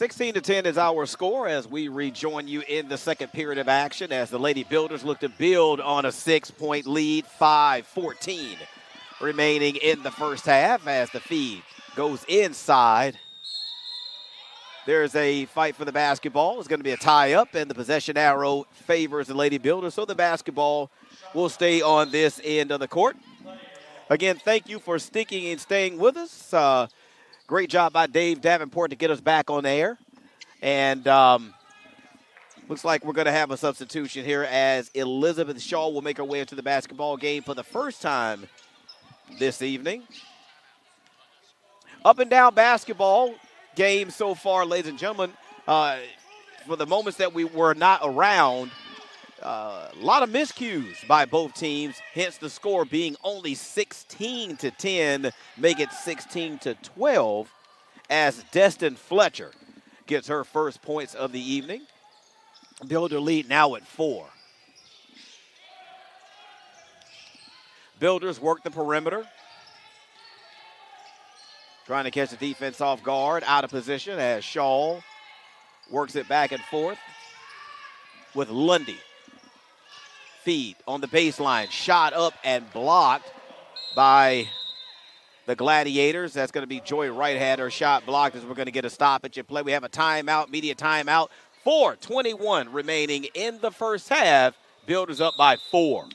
16-10 is our score as we rejoin you in the second period of action as the Lady Builders look to build on a 6-point lead, 5:14 remaining in the first half as the feed goes inside. There's a fight for the basketball. It's going to be a tie-up, and the possession arrow favors the Lady Builders, so the basketball will stay on this end of the court. Again, thank you for sticking and staying with us. Great job by Dave Davenport to get us back on air. And looks like we're going to have a substitution here as Elizabeth Shaw will make her way into the basketball game for the first time this evening. Up and down basketball game so far, ladies and gentlemen. For the moments that we were not around, a lot of miscues by both teams, hence the score being only 16-10, make it 16-12 as Destin Fletcher gets her first points of the evening. Builder lead now at 4. Builders work the perimeter, trying to catch the defense off guard, out of position as Shaw works it back and forth with Lundy. Feed on the baseline, shot up and blocked by the Gladiators. That's going to be Joy Wright had her shot blocked as we're going to get a stoppage in play. We have a timeout, media timeout. 4:21 remaining in the first half. Builders up by 4.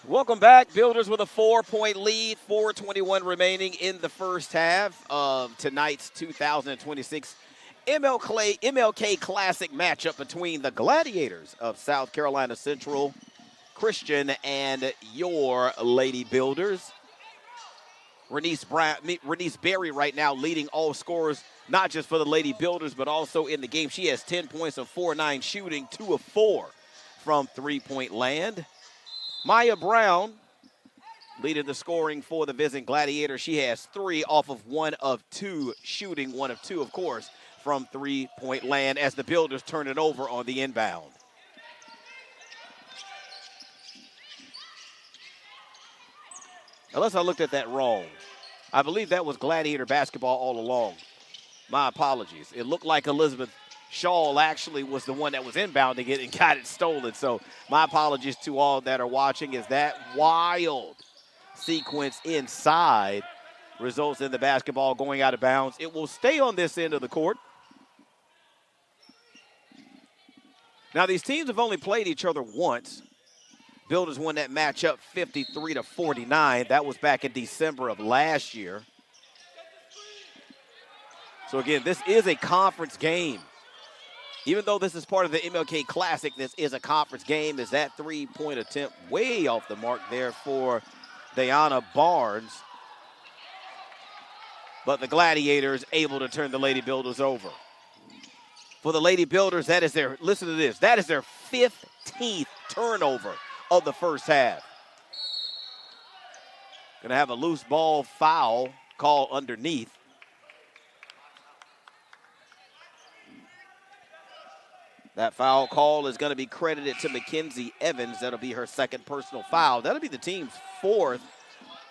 Welcome back. Builders with a 4-point lead, 4:21 remaining in the first half of tonight's 2026 MLK Classic matchup between the Gladiators of South Carolina Central Christian and your Lady Builders. Renice Berry right now leading all scorers not just for the Lady Builders, but also in the game. She has 10 points of 4-9 shooting, 2 of 4 from three-point land. Maya Brown leading the scoring for the visiting Gladiators. She has 3 off of 1 of 2 shooting, 1 of 2, of course, from three-point land as the Builders turn it over on the inbound. Unless I looked at that wrong. I believe that was Gladiator basketball all along. My apologies. It looked like Elizabeth Shaw actually was the one that was inbounding it and got it stolen. So my apologies to all that are watching, as that wild sequence inside results in the basketball going out of bounds. It will stay on this end of the court. Now, these teams have only played each other once. Builders won that matchup 53-49. That was back in December of last year. So, again, this is a conference game. Even though this is part of the MLK Classic, this is a conference game. Is that three-point attempt way off the mark there for Diana Barnes? But the Gladiators able to turn the Lady Builders over. For the Lady Builders, that is their, listen to this, that is their 15th turnover of the first half. Going to have a loose ball foul call underneath. That foul call is going to be credited to Mackenzie Evans. That'll be her second personal foul. That'll be the team's 4th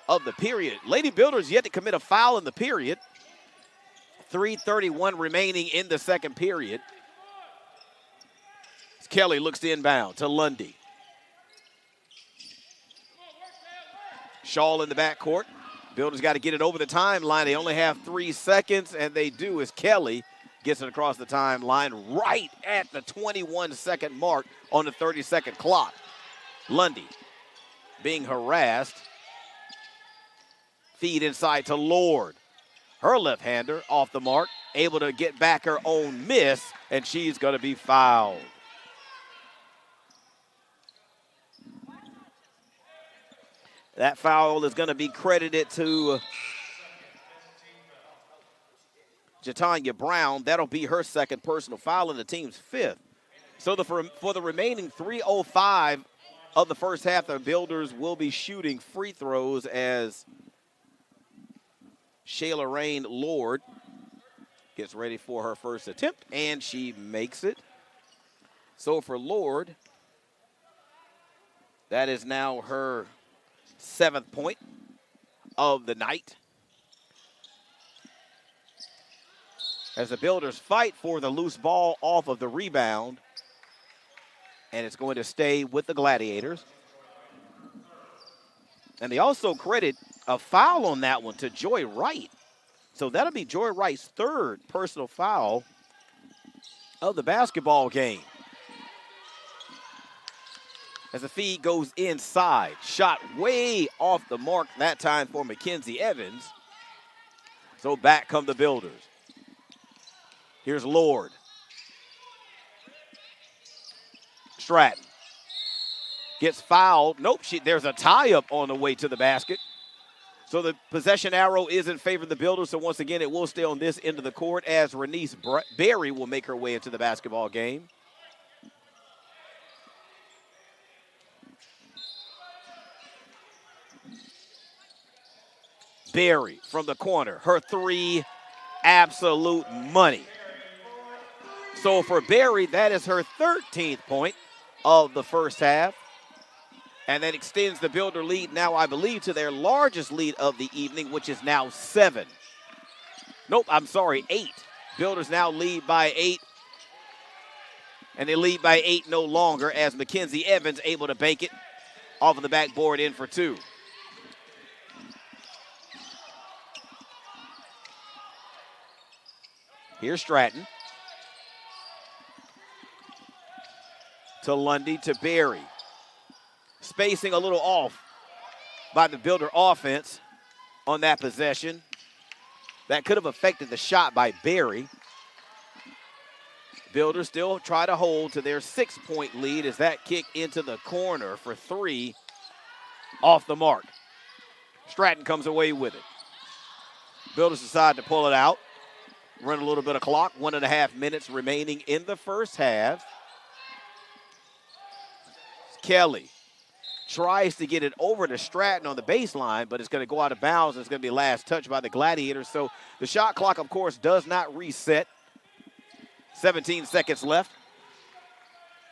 of the period. Lady Builders yet to commit a foul in the period. 3:31 remaining in the second period. Kelly looks to inbound to Lundy. Shaw in the backcourt. Builders got to get it over the timeline. They only have 3 seconds, and they do as Kelly gets it across the timeline right at the 21-second mark on the 30-second clock. Lundy being harassed. Feed inside to Lord. Her left-hander off the mark, able to get back her own miss, and she's going to be fouled. That foul is going to be credited to Jatanya Brown. That'll be her second personal foul and the team's 5th. So for the remaining 3:05 of the first half, the Builders will be shooting free throws as Shayla Rain Lord gets ready for her first attempt, and she makes it. So for Lord, that is now her 7th point of the night. As the Builders fight for the loose ball off of the rebound, and it's going to stay with the Gladiators. And they also credit a foul on that one to Joy Wright. So that'll be Joy Wright's 3rd personal foul of the basketball game. As the feed goes inside, shot way off the mark that time for Mackenzie Evans. So back come the Builders. Here's Lord. Stratton gets fouled. Nope, there's a tie-up on the way to the basket. So the possession arrow is in favor of the Builders. So once again, it will stay on this end of the court as Renice Berry will make her way into the basketball game. Berry from the corner. Her 3, absolute money. So for Berry, that is her 13th point of the first half. And that extends the Builder lead now, I believe, to their largest lead of the evening, which is now 7. Nope, I'm sorry, 8. Builders now lead by 8. And they lead by 8 no longer as Mackenzie Evans able to bank it off of the backboard in for 2. Here's Stratton. To Lundy, to Berry. Spacing a little off by the Builder offense on that possession. That could have affected the shot by Berry. Builders still try to hold to their 6-point lead as that kick into the corner for 3 off the mark. Stratton comes away with it. Builders decide to pull it out. Run a little bit of clock. 1.5 minutes remaining in the first half. Kelly tries to get it over to Stratton on the baseline, but it's going to go out of bounds. It's going to be last touch by the Gladiators. So the shot clock, of course, does not reset. 17 seconds left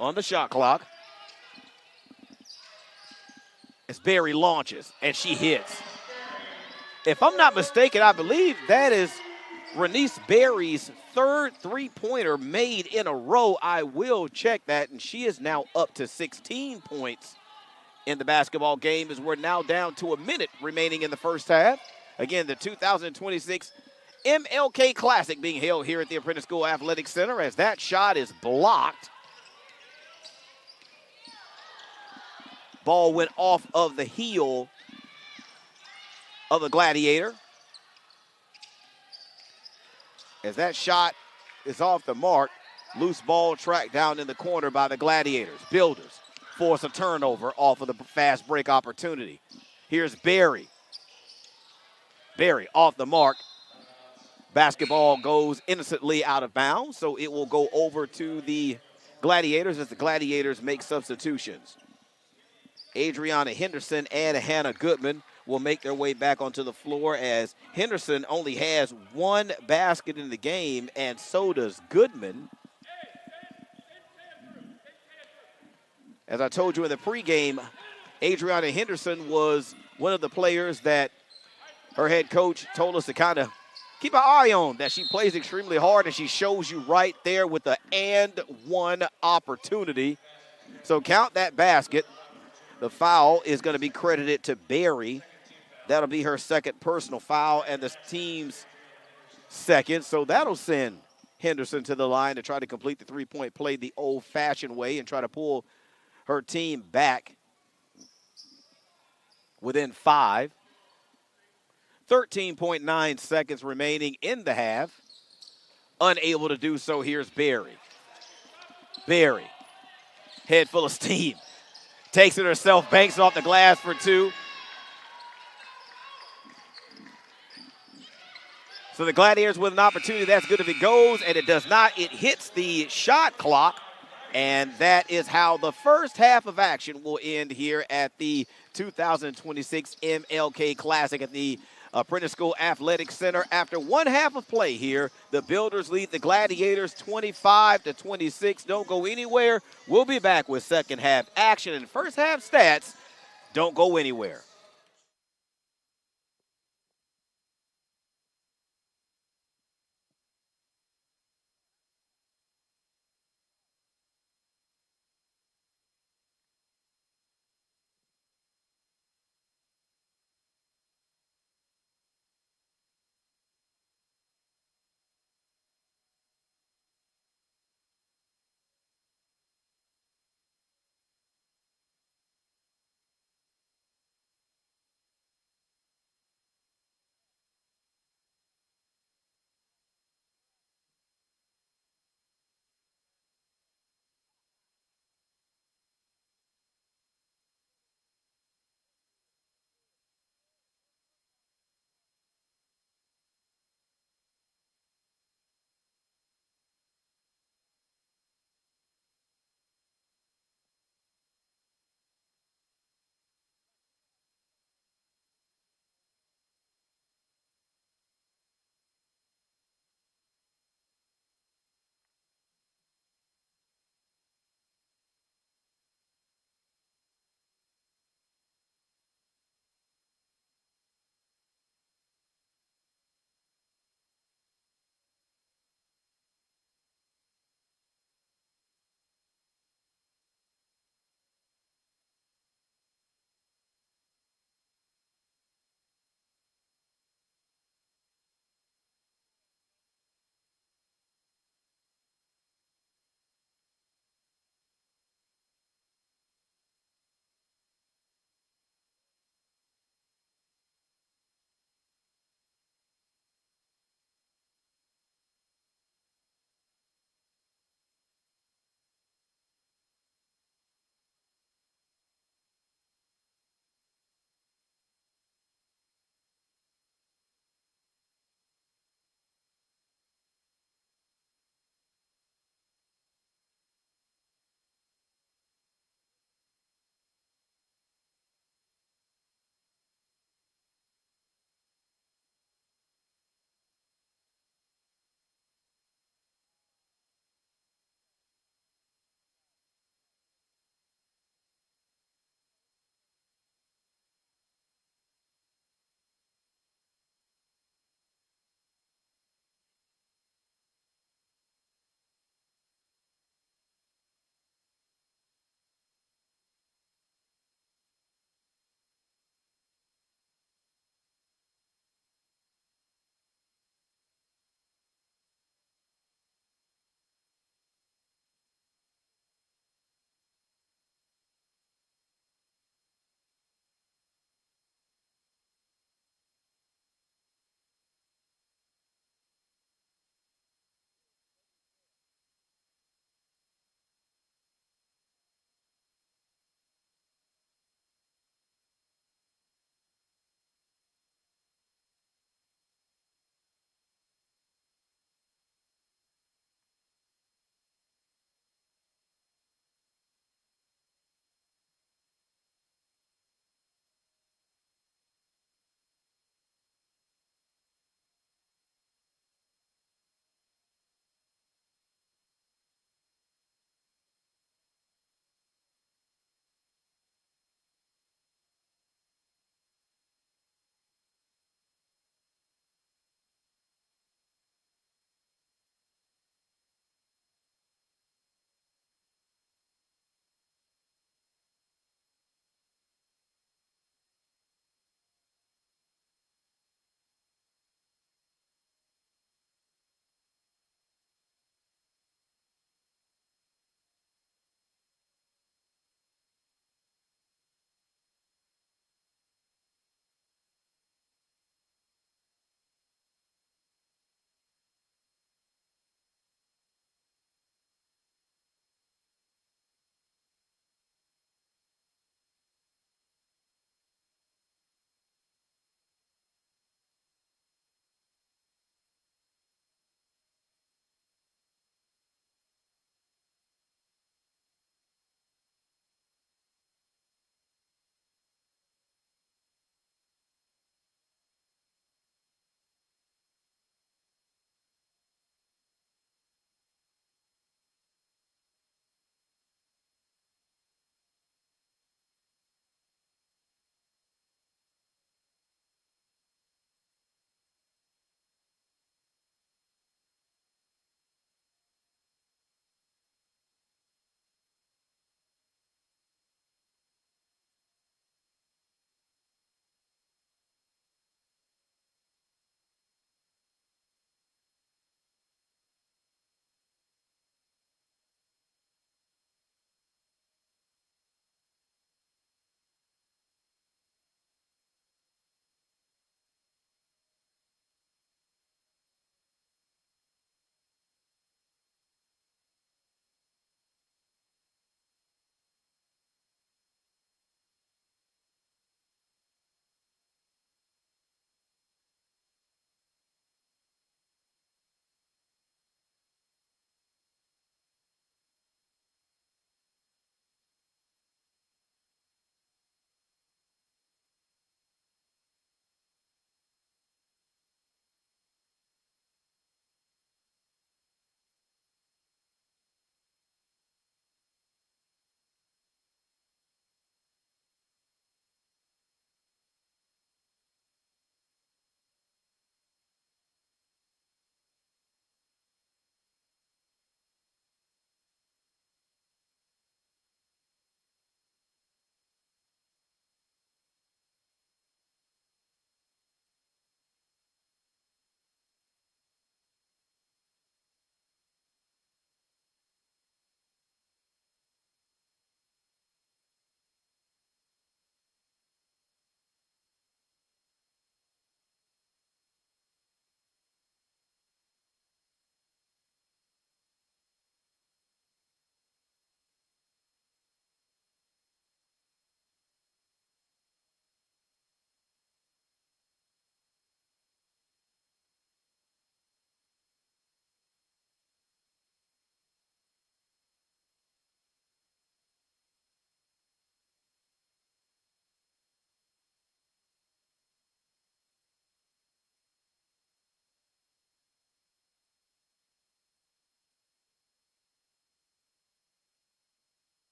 on the shot clock. As Berry launches, and she hits. If I'm not mistaken, I believe that is Renice Berry's third three-pointer made in a row. I will check that, and she is now up to 16 points in the basketball game as we're now down to a minute remaining in the first half. Again, the 2026 MLK Classic being held here at the Apprentice School Athletic Center as that shot is blocked. Ball went off of the heel of the Gladiator. As that shot is off the mark, loose ball tracked down in the corner by the Gladiators. Builders force a turnover off of the fast break opportunity. Here's Berry. Berry off the mark. Basketball goes innocently out of bounds, so it will go over to the Gladiators as the Gladiators make substitutions. Adriana Henderson and Hannah Goodman will make their way back onto the floor as Henderson only has one basket in the game, and so does Goodman. As I told you in the pregame, Adriana Henderson was one of the players that her head coach told us to kind of keep an eye on, that she plays extremely hard, and she shows you right there with the and one opportunity. So count that basket. The foul is going to be credited to Berry. That'll be her second personal foul and the team's second. So that'll send Henderson to the line to try to complete the three-point play the old-fashioned way and try to pull her team back within 5. 13.9 seconds remaining in the half. Unable to do so, here's Berry. Berry, head full of steam. Takes it herself, banks off the glass for two. So the Gladiators with an opportunity. That's good if it goes, and it does not. It hits the shot clock, and that is how the first half of action will end here at the 2026 MLK Classic at the Apprentice School Athletic Center. After one half of play here, the Builders lead the Gladiators 25-26. Don't go anywhere. We'll be back with second half action and first half stats. Don't go anywhere.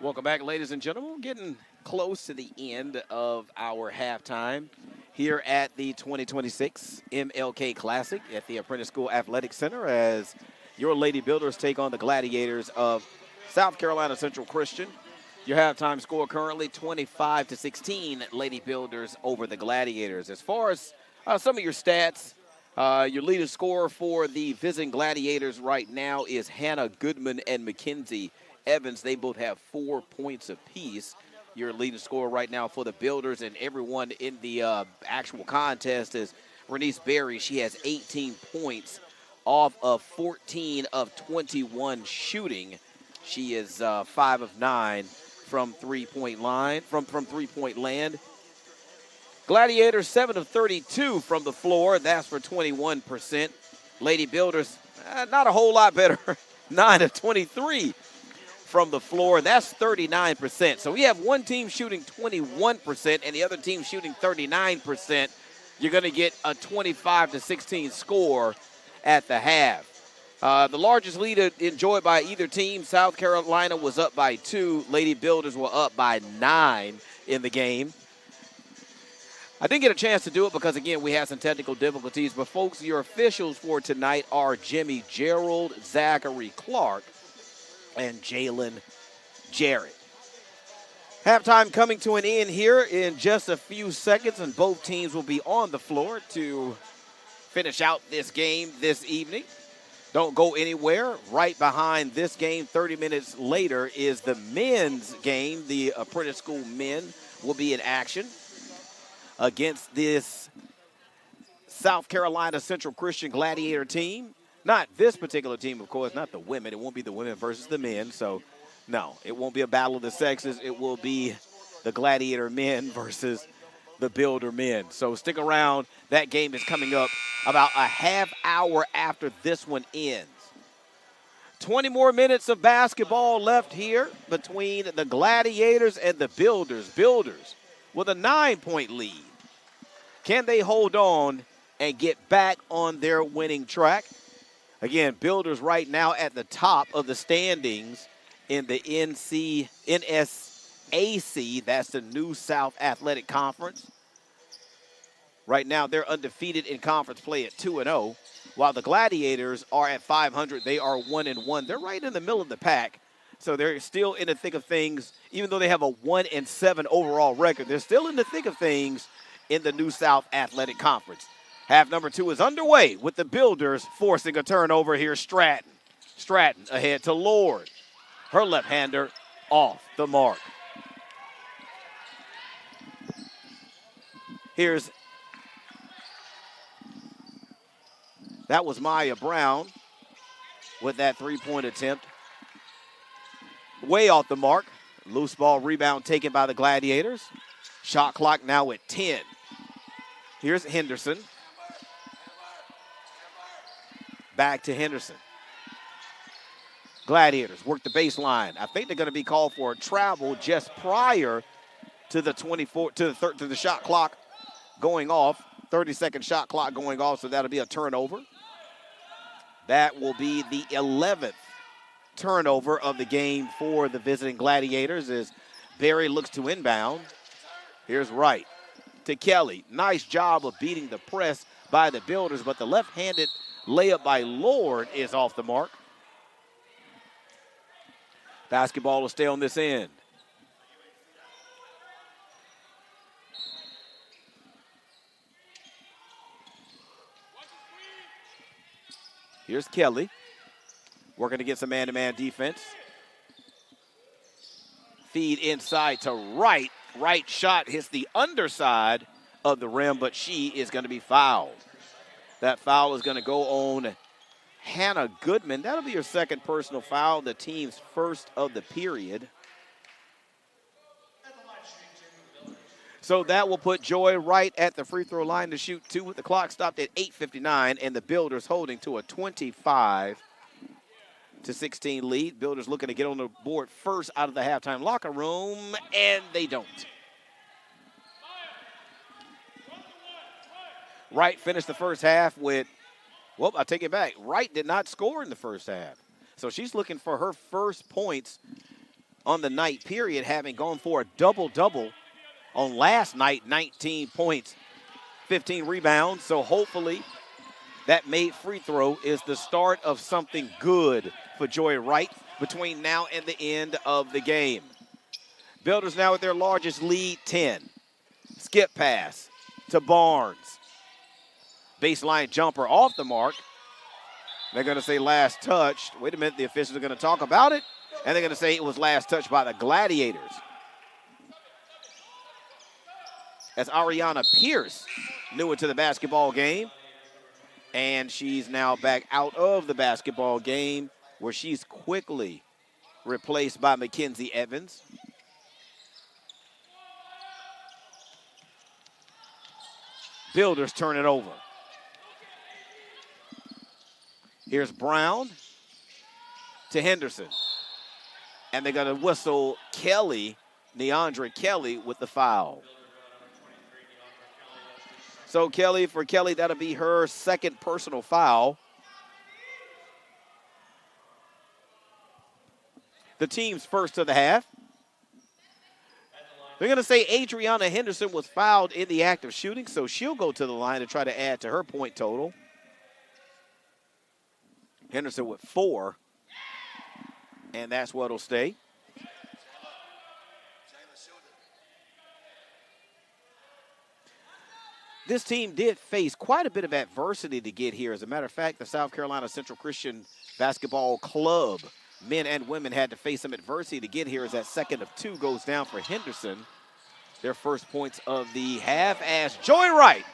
Welcome back, ladies and gentlemen. We're getting close to the end of our halftime here at the 2026 MLK Classic at the Apprentice School Athletic Center as your Lady Builders take on the Gladiators of South Carolina Central Christian. Your halftime score currently 25-16, Lady Builders over the Gladiators. As far as some of your stats, your leading scorer for the visiting Gladiators right now is Hannah Goodman and Mackenzie Evans. They both have 4 points apiece. Your leading scorer right now for the Builders, and everyone in the actual contest is Renice Berry. She has 18 points off of 14 of 21 shooting. She is 5 of 9 from three-point line, from three-point land. Gladiators 7 of 32 from the floor. That's for 21%. Lady Builders, not a whole lot better. 9 of 23 from the floor. That's 39%. So we have one team shooting 21% and the other team shooting 39%. You're going to get a 25-16 score at the half. The largest lead enjoyed by either team, South Carolina was up by 2. Lady Builders were up by 9 in the game. I didn't get a chance to do it because, again, we had some technical difficulties. But, folks, your officials for tonight are Jimmy Gerald, Zachary Clark, and Jalen Jarrett. Halftime coming to an end here in just a few seconds, and both teams will be on the floor to finish out this game this evening. Don't go anywhere. Right behind this game, 30 minutes later, is the men's game. The Apprentice School men will be in action against this South Carolina Central Christian Gladiator team. Not this particular team, of course, not the women. It won't be the women versus the men. So, no, it won't be a battle of the sexes. It will be the Gladiator men versus the Builder men. So stick around. That game is coming up about a half hour after this one ends. 20 more minutes of basketball left here between the Gladiators and the Builders. Builders with a 9-point lead. Can they hold on and get back on their winning track? Again, Builders right now at the top of the standings in the NSAC. That's the New South Athletic Conference. Right now, they're undefeated in conference play at 2-0, while the Gladiators are at 500. They are 1-1. They're right in the middle of the pack, so they're still in the thick of things. Even though they have a 1-7 overall record, they're still in the thick of things in the New South Athletic Conference. Half number 2 is underway with the Builders forcing a turnover here. Stratton ahead to Lord. Her left-hander off the mark. That was Maya Brown with that three-point attempt. Way off the mark. Loose ball rebound taken by the Gladiators. Shot clock now at 10. Here's Henderson. Back to Henderson. Gladiators work the baseline. I think they're going to be called for a travel just prior to the to the shot clock going off. 30-second shot clock going off, so that'll be a turnover. That will be the 11th turnover of the game for the visiting Gladiators as Berry looks to inbound. Here's Wright to Kelly. Nice job of beating the press by the Builders, but the left-handed layup by Lord is off the mark. Basketball will stay on this end. Here's Kelly working to get some man-to-man defense. Feed inside to Wright. Right shot hits the underside of the rim, but she is going to be fouled. That foul is going to go on Hannah Goodman. That'll be her second personal foul, the team's first of the period. So that will put Joy Wright at the free throw line to shoot 2 with the clock stopped at 8:59 and the Builders holding to a 25-16 lead. Builders looking to get on the board first out of the halftime locker room, and they don't. Wright finished the first half with, well, I take it back. Wright did not score in the first half. So she's looking for her first points on the night period, having gone for a double-double on last night, 19 points, 15 rebounds. So hopefully that made free throw is the start of something good for Joy Wright between now and the end of the game. Builders now with their largest lead, 10. Skip pass to Barnes. Baseline jumper off the mark. They're going to say last touched. Wait a minute, the officials are going to talk about it, and they're going to say it was last touched by the Gladiators. As Ariana Pierce new into the basketball game, and she's now back out of the basketball game where she's quickly replaced by Mackenzie Evans. Builders turn it over. Here's Brown to Henderson. And they're going to whistle Kelly, Neandra Kelly, with the foul. So for Kelly, that'll be her second personal foul. The team's first of the half. They're going to say Adriana Henderson was fouled in the act of shooting, so she'll go to the line to try to add to her point total. Henderson with 4, and that's what'll stay. This team did face quite a bit of adversity to get here. As a matter of fact, the South Carolina Central Christian Basketball Club, men and women, had to face some adversity to get here as that second of 2 goes down for Henderson. Their first points of the half as Joy Wright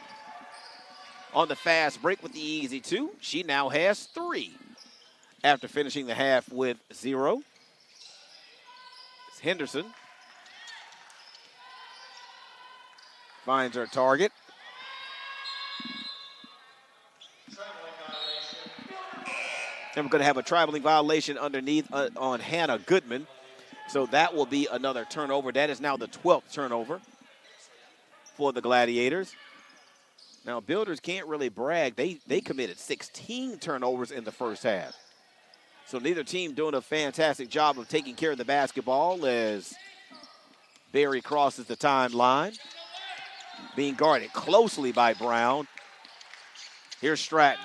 on the fast break with the easy 2. She now has 3 after finishing the half with 0. It's Henderson finds her target. And we're going to have a traveling violation underneath on Hannah Goodman. So that will be another turnover. That is now the 12th turnover for the Gladiators. Now, Builders can't really brag. They committed 16 turnovers in the first half. So neither team doing a fantastic job of taking care of the basketball as Berry crosses the timeline. Being guarded closely by Brown. Here's Stratton.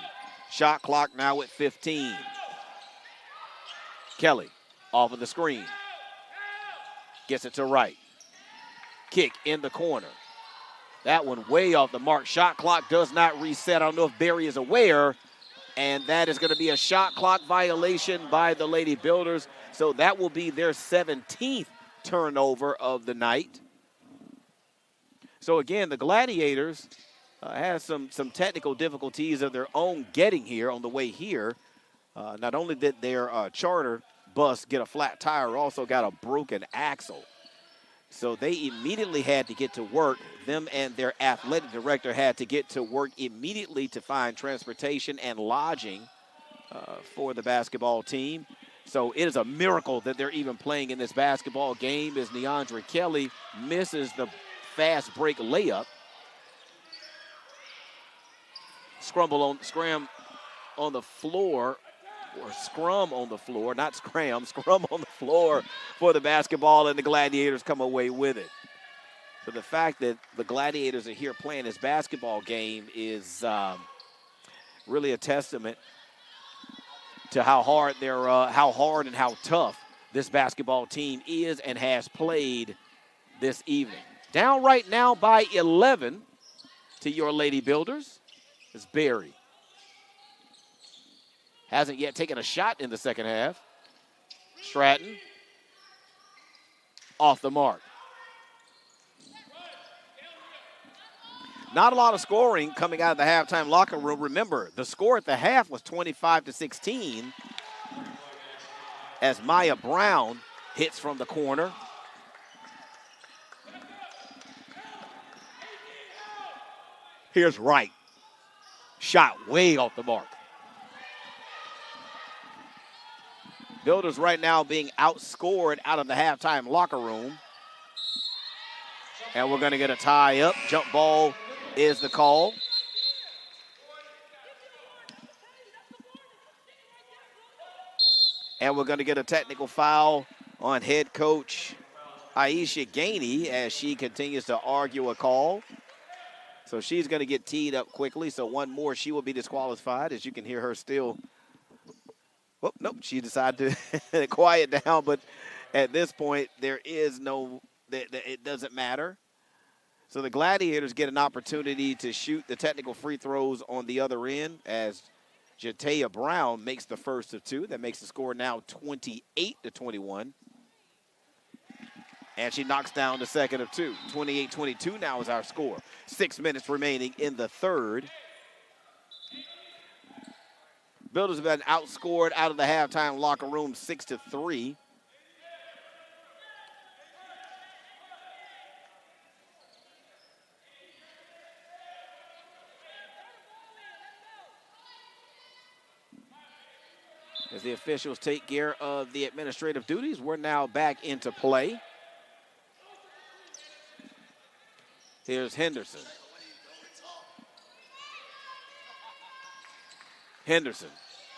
Shot clock now at 15. Kelly off of the screen. Gets it to Wright. Kick in the corner. That one way off the mark. Shot clock does not reset. I don't know if Berry is aware. And that is going to be a shot clock violation by the Lady Builders. So that will be their 17th turnover of the night. So again, the Gladiators had some technical difficulties of their own getting here on the way here. Not only did their charter bus get a flat tire, also got a broken axle. So they immediately had to get to work. Them and their athletic director had to get to work immediately to find transportation and lodging for the basketball team. So it is a miracle that they're even playing in this basketball game as Neandra Kelly misses the fast break layup. Scrum on the floor, or scrum on the floor, not scram, scrum on the floor for the basketball, and the Gladiators come away with it. So the fact that the Gladiators are here playing this basketball game is really a testament to how hard and how tough this basketball team is and has played this evening. Down right now by 11 to your Lady Builders is Berry. Hasn't yet taken a shot in the second half. Stratton off the mark. Not a lot of scoring coming out of the halftime locker room. Remember, the score at the half was 25-16 as Maya Brown hits from the corner. Here's Wright. Shot way off the mark. Builders right now being outscored out of the halftime locker room. And we're going to get a tie up. Jump ball is the call. And we're going to get a technical foul on head coach Aisha Gainey as she continues to argue a call. So she's going to get teed up quickly. So one more, she will be disqualified. As you can hear her still. Oh, nope, she decided to quiet down. But at this point, there is no, it doesn't matter. So the Gladiators get an opportunity to shoot the technical free throws on the other end as Jatea Brown makes the first of two. That makes the score now 28-21. And she knocks down the second of two. 28-22 now is our score. 6 minutes remaining in the third. Builders have been outscored out of the halftime locker room 6-3. As the officials take care of the administrative duties, we're now back into play. Here's Henderson. Henderson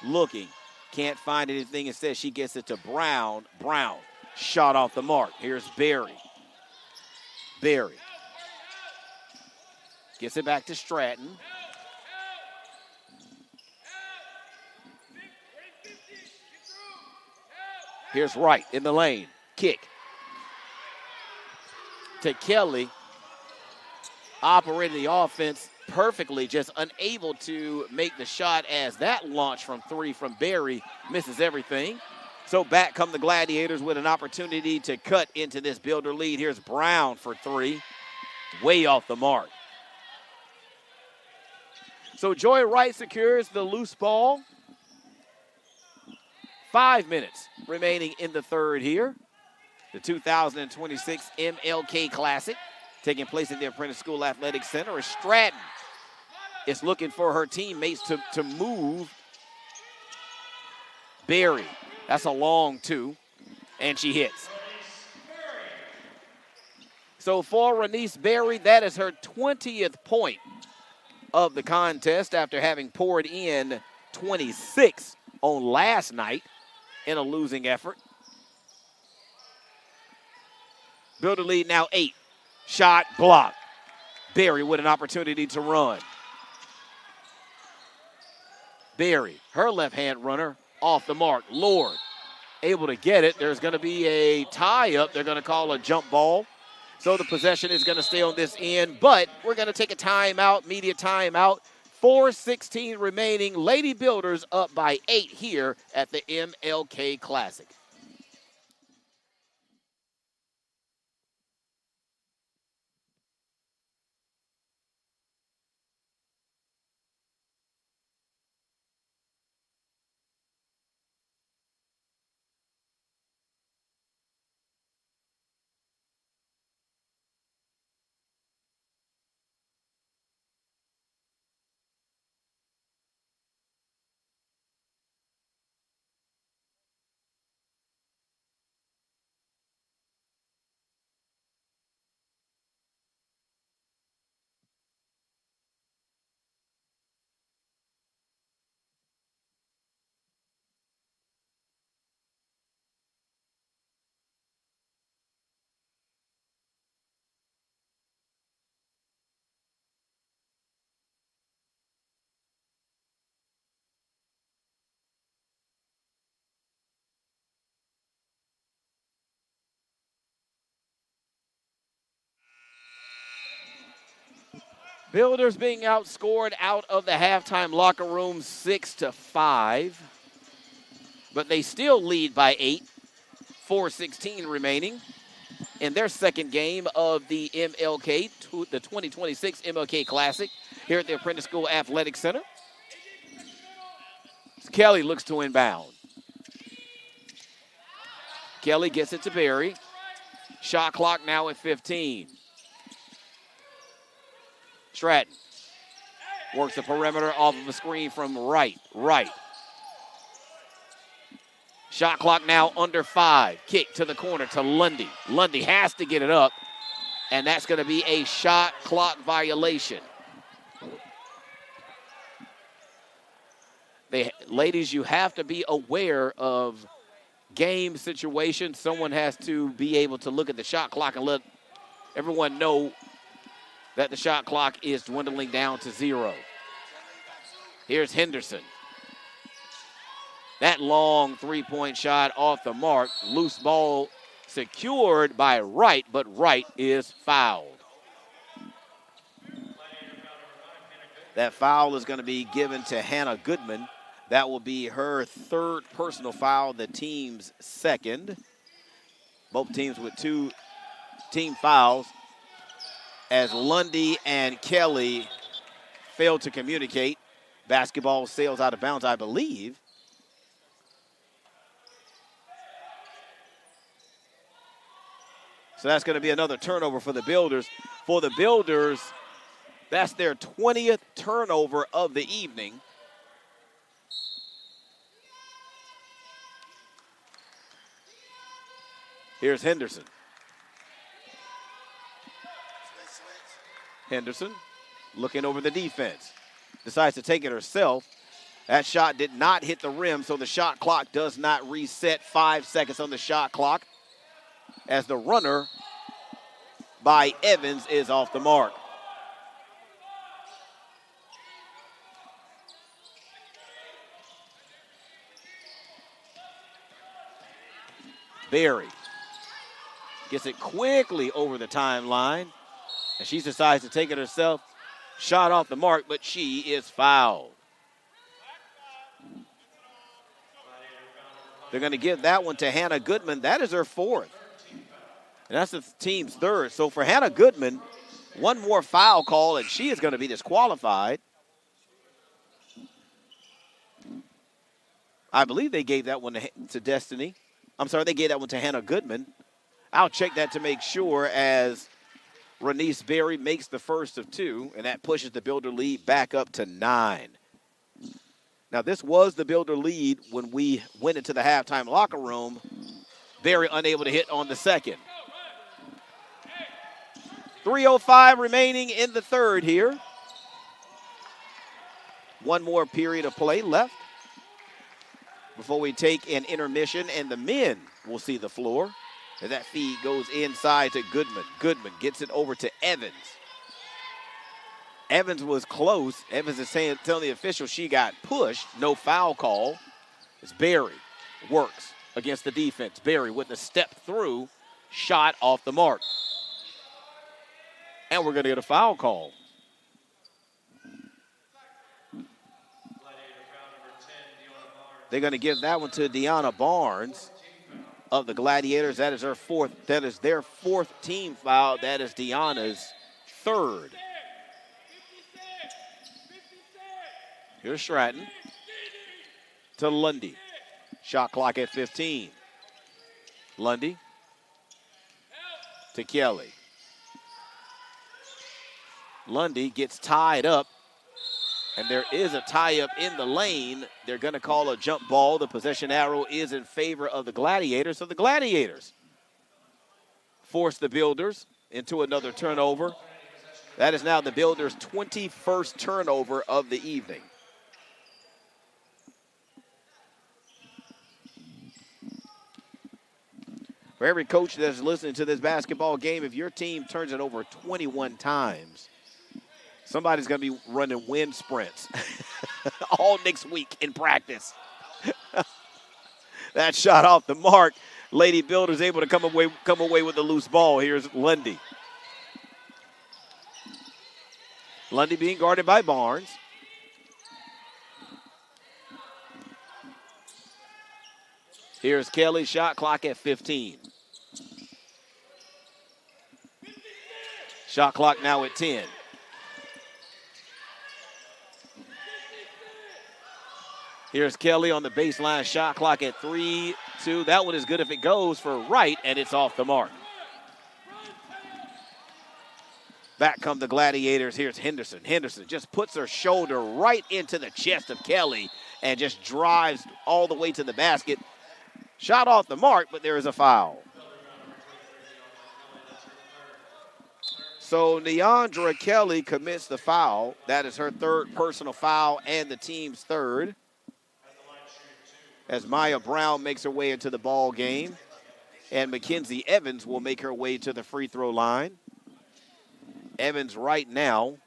looking, can't find anything. Instead, she gets it to Brown. Brown, shot off the mark. Here's Berry. Berry gets it back to Stratton. Here's Wright in the lane. Kick to Kelly. Operating the offense perfectly, just unable to make the shot as that launch from three from Berry misses everything. So back come the Gladiators with an opportunity to cut into this Builder lead. Here's Brown for three. Way off the mark. So Joy Wright secures the loose ball. 5 minutes remaining in the third here. The 2026 MLK Classic taking place at the Apprentice School Athletic Center. As Stratton is looking for her teammates to move. Berry, that's a long two, and she hits. So for Renice Berry, that is her 20th point of the contest after having poured in 26 on last night in a losing effort. Builder lead now 8. Shot blocked. Berry with an opportunity to run. Berry, her left-hand runner, off the mark. Lord, able to get it. There's going to be a tie-up. They're going to call a jump ball. So the possession is going to stay on this end, but we're going to take a timeout, media timeout. 4:16 remaining. Lady Builders up by 8 here at the MLK Classic. Builders being outscored out of the halftime locker room 6-5. But they still lead by 8. 4:16 remaining in their second game of the MLK, the 2026 MLK Classic here at the Apprentice School Athletic Center. Kelly looks to inbound. Kelly gets it to Berry. Shot clock now at 15. Stratton works the perimeter off of a screen from Wright. Shot clock now under 5. Kick to the corner to Lundy. Lundy has to get it up, and that's going to be a shot clock violation. Ladies, you have to be aware of game situation, someone has to be able to look at the shot clock and let everyone know that the shot clock is dwindling down to 0. Here's Henderson. That long three-point shot off the mark. Loose ball secured by Wright, but Wright is fouled. That foul is going to be given to Hannah Goodman. That will be her 3rd personal foul, the team's 2nd. Both teams with 2 team fouls, as Lundy and Kelly failed to communicate. Basketball sails out of bounds, I believe. So that's going to be another turnover for the Builders. For the Builders, that's their 20th turnover of the evening. Here's Henderson. Henderson looking over the defense. Decides to take it herself. That shot did not hit the rim, so the shot clock does not reset. 5 seconds on the shot clock as the runner by Evans is off the mark. Berry gets it quickly over the timeline, and she decides to take it herself. Shot off the mark, but she is fouled. They're going to give that one to Hannah Goodman. That is her 4th. And that's the team's 3rd. So for Hannah Goodman, one more foul call, and she is going to be disqualified. I believe they gave that one to Destiny. I'm sorry, they gave that one to Hannah Goodman. I'll check that to make sure as Renice Berry makes the first of 2, and that pushes the Builder lead back up to 9. Now, this was the Builder lead when we went into the halftime locker room. Berry unable to hit on the second. 3:05 remaining in the 3rd here. One more period of play left before we take an intermission, and the men will see the floor. And that feed goes inside to Goodman. Goodman gets it over to Evans. Evans was close. Evans is telling the official she got pushed. No foul call. It's Berry. Works against the defense. Berry with a step through. Shot off the mark. And we're going to get a foul call. They're going to give that one to Deanna Barnes of the Gladiators. That is her 4th. That is their 4th team foul. That is Deanna's 3rd. Here's Stratton to Lundy. Shot clock at 15. Lundy to Kelly. Lundy gets tied up, and there is a tie-up in the lane. They're going to call a jump ball. The possession arrow is in favor of the Gladiators. So the Gladiators force the Builders into another turnover. That is now the Builders' 21st turnover of the evening. For every coach that's listening to this basketball game, if your team turns it over 21 times, somebody's going to be running wind sprints all next week in practice. That shot off the mark. Lady Builders able to come away with the loose ball. Here's Lundy. Lundy being guarded by Barnes. Here's Kelly. Shot clock at 15. Shot clock now at 10. Here's Kelly on the baseline. Shot clock at 3-2. That one is good if it goes for Wright, and it's off the mark. Back come the Gladiators. Here's Henderson. Henderson just puts her shoulder right into the chest of Kelly and just drives all the way to the basket. Shot off the mark, but there is a foul. So Neandra Kelly commits the foul. That is her 3rd personal foul and the team's 3rd. as Maya Brown makes her way into the ball game. And Mackenzie Evans will make her way to the free throw line. Evans right now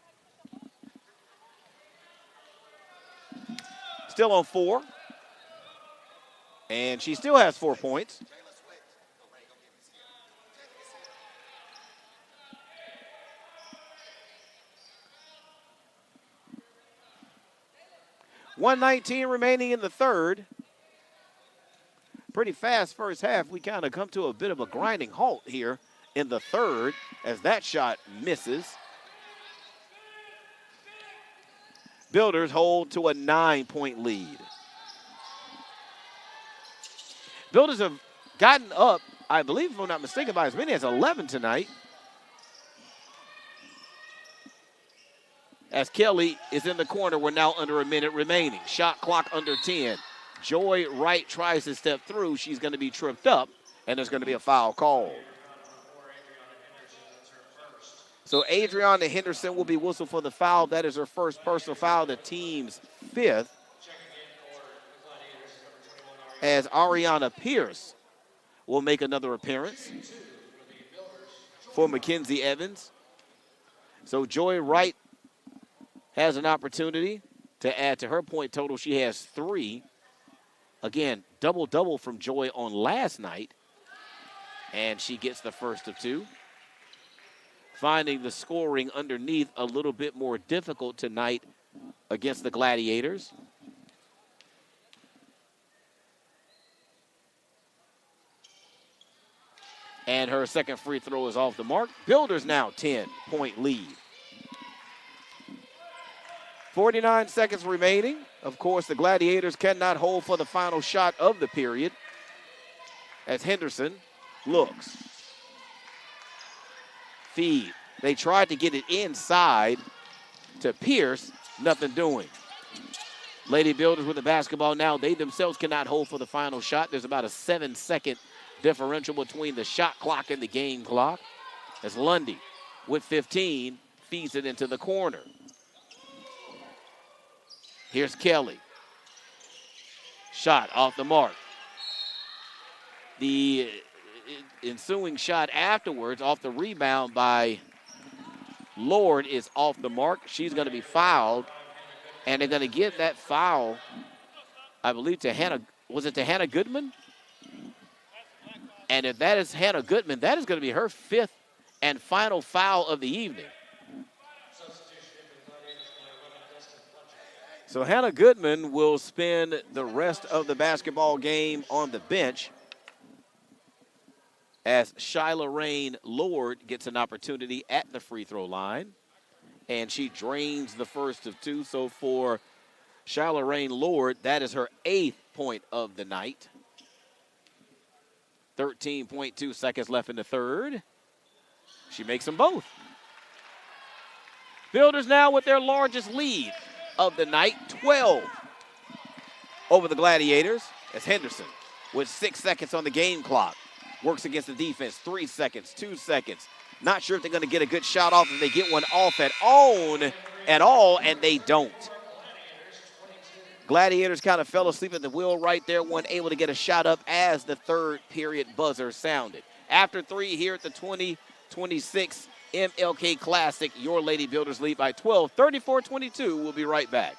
still on 4. And she still has 4 points. .119 remaining in the third. Pretty fast first half. We kind of come to a bit of a grinding halt here in the third as that shot misses. Builders hold to a 9-point lead. Builders have gotten up, I believe, if I'm not mistaken, by as many as 11 tonight. As Kelly is in the corner, we're now under a minute remaining. Shot clock under 10. Joy Wright tries to step through. She's going to be tripped up, and there's going to be a foul called. So Adriana Henderson will be whistled for the foul. That is her first personal foul, the team's 5th. As Ariana Pierce will make another appearance for Mackenzie Evans. So Joy Wright has an opportunity to add to her point total. She has 3. Again, double-double from Joy on last night. And she gets the first of 2. Finding the scoring underneath a little bit more difficult tonight against the Gladiators. And her second free throw is off the mark. Builders now 10-point lead. 49 seconds remaining. Of course, the Gladiators cannot hold for the final shot of the period as Henderson looks. Feed. They tried to get it inside to Pierce. Nothing doing. Lady Builders with the basketball now. They themselves cannot hold for the final shot. There's about a 7-second differential between the shot clock and the game clock. As Lundy with 15 feeds it into the corner. Here's Kelly. Shot off the mark. The ensuing shot afterwards off the rebound by Lord is off the mark. She's going to be fouled. And they're going to give that foul, I believe, to Hannah. Was it to Hannah Goodman? And if that is Hannah Goodman, that is going to be her 5th and final foul of the evening. So Hannah Goodman will spend the rest of the basketball game on the bench as Shyla Rain Lord gets an opportunity at the free throw line. And she drains the first of 2. So for Shyla Rain Lord, that is her 8th point of the night. 13.2 seconds left in the third. She makes them both. Builders now with their largest lead of the night, 12 over the Gladiators, as Henderson with 6 seconds on the game clock works against the defense. 3 seconds, 2 seconds. Not sure if they're going to get a good shot off, if they get one off at all, and they don't. Gladiators kind of fell asleep at the wheel right there, weren't able to get a shot up as the third period buzzer sounded. After 3 here at the 2026 MLK Classic, your Lady Builders lead by 12, 34-22. We'll be right back.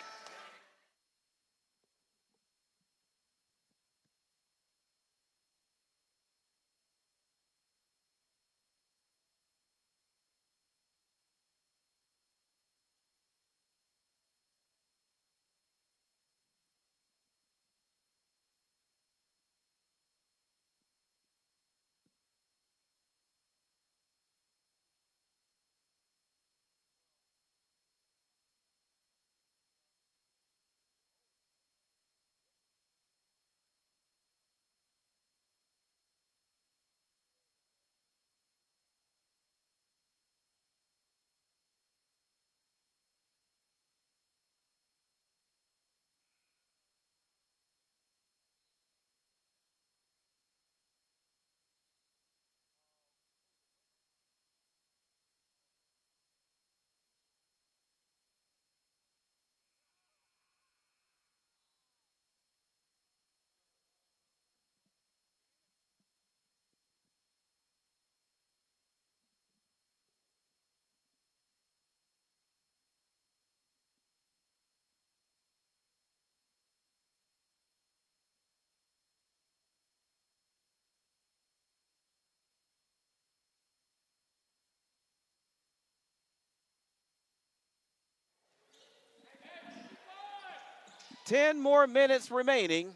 10 more minutes remaining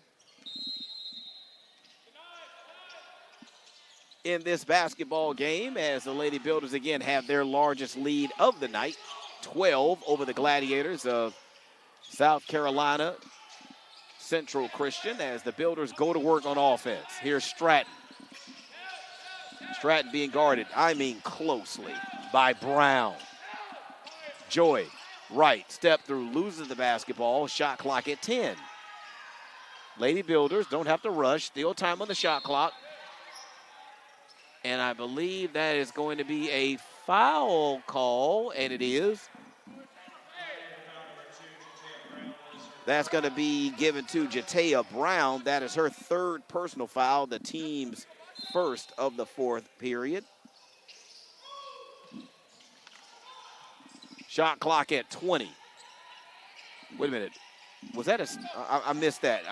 in this basketball game as the Lady Builders again have their largest lead of the night, 12 over the Gladiators of South Carolina Central Christian as the Builders go to work on offense. Here's Stratton. Stratton being guarded, I mean closely, by Brown. Joy, right, step through, loses the basketball, shot clock at 10. Lady Builders don't have to rush, still time on the shot clock. And I believe that is going to be a foul call, and it is. That's going to be given to Jatea Brown. That is her third personal foul, the team's first of the fourth period. Shot clock at 20. Wait a minute. Was that I missed that.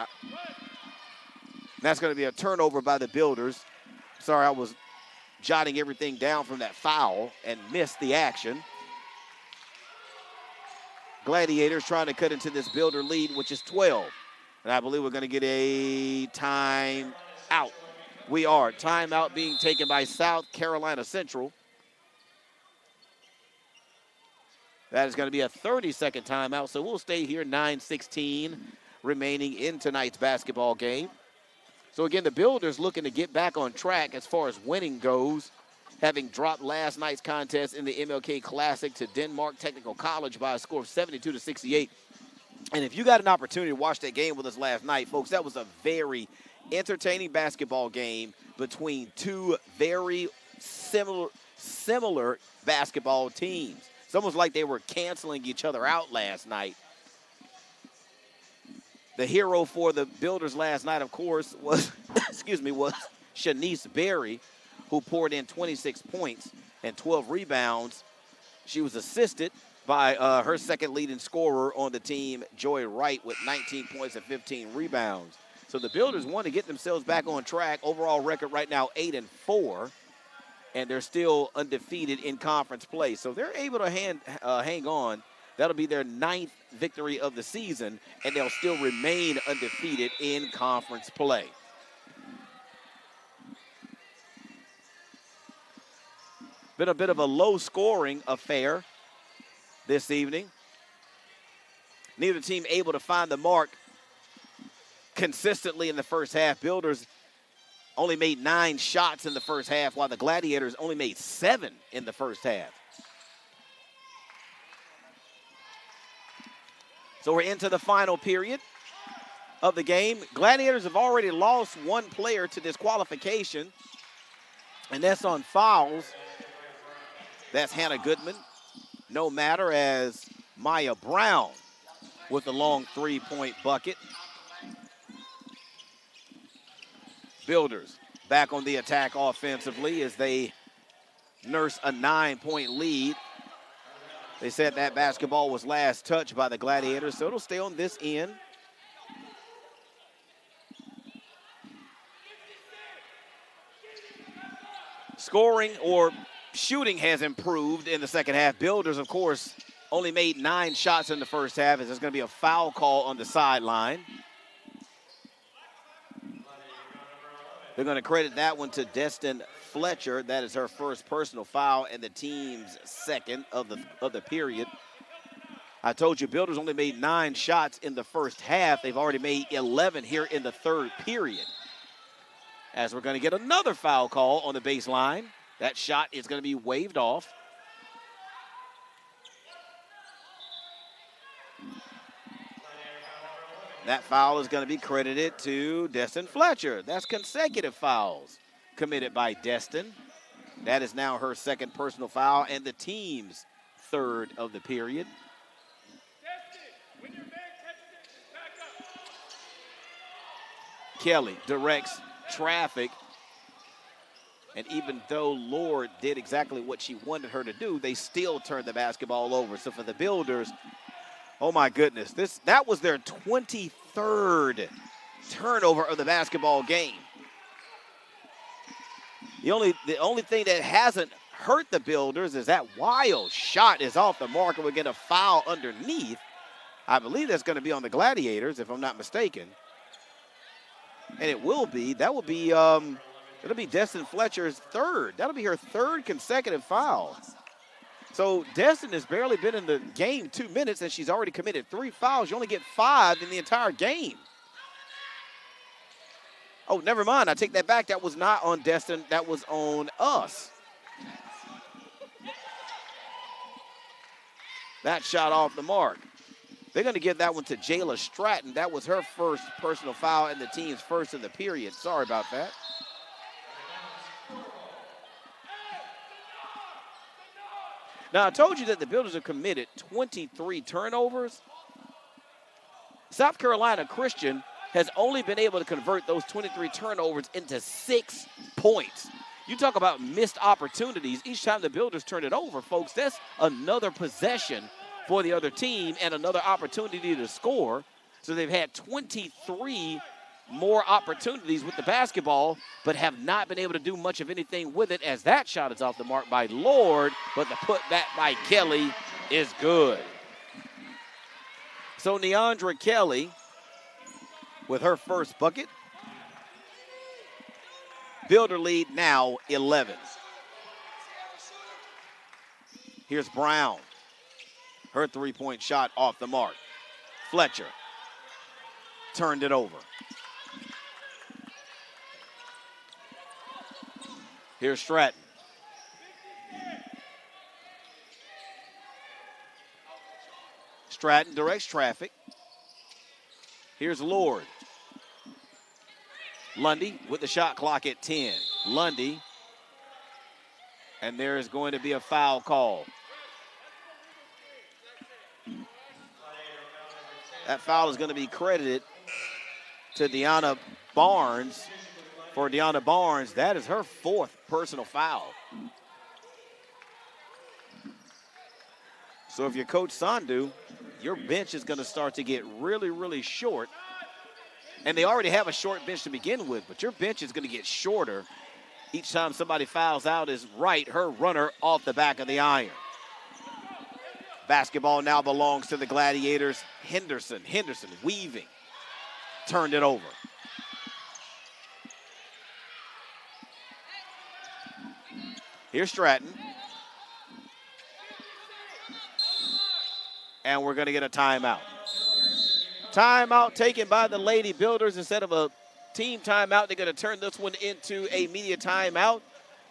That's going to be a turnover by the Builders. Sorry, I was jotting everything down from that foul and missed the action. Gladiators trying to cut into this Builder lead, which is 12. And I believe we're going to get a time out. We are. Timeout being taken by South Carolina Central. That is going to be a 30-second timeout, so we'll stay here. 9:16 remaining in tonight's basketball game. So again, the Builders looking to get back on track as far as winning goes, having dropped last night's contest in the MLK Classic to Denmark Technical College by a score of 72-68. And if you got an opportunity to watch that game with us last night, folks, that was a very entertaining basketball game between two very similar basketball teams. It's almost like they were canceling each other out last night. The hero for the Builders last night, of course, was, was Shanice Berry, who poured in 26 points and 12 rebounds. She was assisted by her second leading scorer on the team, Joy Wright, with 19 points and 15 rebounds. So the Builders want to get themselves back on track. Overall record right now 8-4, and they're still undefeated in conference play. So they're able to hang on. That'll be their 9th victory of the season, and they'll still remain undefeated in conference play. Been a bit of a low-scoring affair this evening. Neither team able to find the mark consistently in the first half. Builders only made 9 shots in the first half, while the Gladiators only made 7 in the first half. So we're into the final period of the game. Gladiators have already lost one player to disqualification, and that's on fouls. That's Hannah Goodman. No matter as Maya Brown with the long three-point bucket. Builders back on the attack offensively as they nurse a 9-point lead. They said that basketball was last touched by the Gladiators, so it'll stay on this end. Scoring or shooting has improved in the second half. Builders, of course, only made 9 shots in the first half, as there's going to be a foul call on the sideline. They're going to credit that one to Destin Fletcher. That is her first personal foul and the team's second of the period. I told you, Builders only made 9 shots in the first half. They've already made 11 here in the third period. As we're going to get another foul call on the baseline. That shot is going to be waved off. That foul is going to be credited to Destin Fletcher. That's consecutive fouls committed by Destin. That is now her second personal foul and the team's third of the period. Kelly directs traffic. And even though Lord did exactly what she wanted her to do, they still turned the basketball over. So for the Builders, oh my goodness, that was their 23rd turnover of the basketball game. The only thing that hasn't hurt the Builders is that wild shot is off the mark, and we're getting a foul underneath. I believe that's going to be on the Gladiators, if I'm not mistaken. And it will be. That will be, it'll be Destin Fletcher's third. That'll be her third consecutive foul. So Destin has barely been in the game 2 minutes, and she's already committed 3 fouls. You only get 5 in the entire game. Oh, never mind. I take that back. That was not on Destin. That was on us. That shot off the mark. They're going to give that one to Jayla Stratton. That was her first personal foul and the team's first in the period. Sorry about that. Now, I told you that the Builders have committed 23 turnovers. South Carolina Christian has only been able to convert those 23 turnovers into 6 points. You talk about missed opportunities. Each time the Builders turn it over, folks, that's another possession for the other team and another opportunity to score. So they've had 23 more opportunities with the basketball, but have not been able to do much of anything with it, as that shot is off the mark by Lord, but the putback by Kelly is good. So Neandra Kelly with her first bucket. Builder lead now 11. Here's Brown. Her three-point shot off the mark. Fletcher turned it over. Here's Stratton. Stratton directs traffic. Here's Lord. Lundy with the shot clock at 10. Lundy. And there is going to be a foul call. That foul is going to be credited to Deanna Barnes. For Deanna Barnes, that is her 4th personal foul. So if you're Coach Sandu, your bench is going to start to get really, really short. And they already have a short bench to begin with, but your bench is going to get shorter each time somebody fouls out. Is right, her runner off the back of the iron. Basketball now belongs to the Gladiators. Henderson weaving, turned it over. Here's Stratton. And we're going to get a timeout. Timeout taken by the Lady Builders. Instead of a team timeout, they're going to turn this one into a media timeout.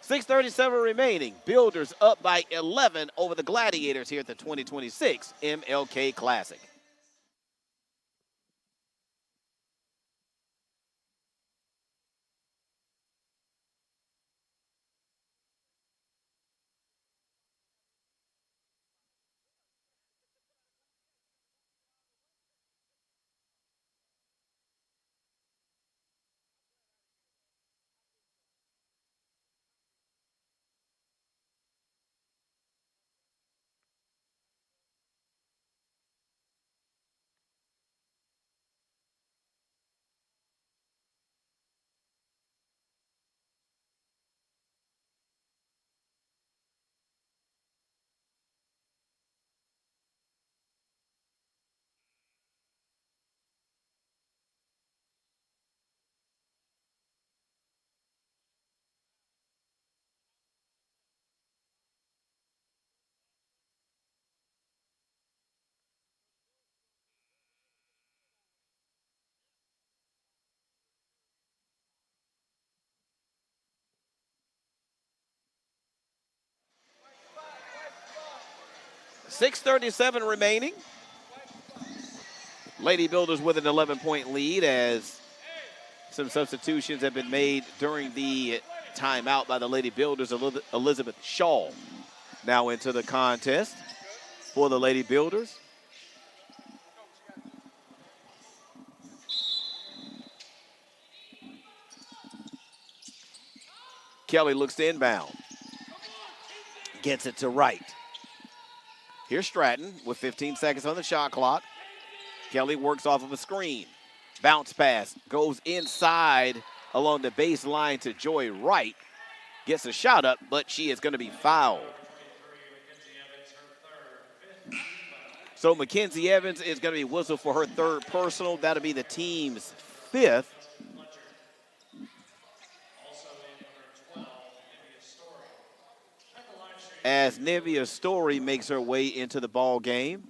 6:37 remaining. Builders up by 11 over the Gladiators here at the 2026 MLK Classic. .37 remaining. Lady Builders with an 11-point lead as some substitutions have been made during the timeout by the Lady Builders. Elizabeth Shaw now into the contest for the Lady Builders. Kelly looks to inbound. Gets it to Wright. Here's Stratton with 15 seconds on the shot clock. Kelly works off of a screen. Bounce pass goes inside along the baseline to Joy Wright. Gets a shot up, but she is going to be fouled. So Mackenzie Evans is going to be whistled for her third personal. That'll be the team's fifth. As Nivea Story makes her way into the ball game.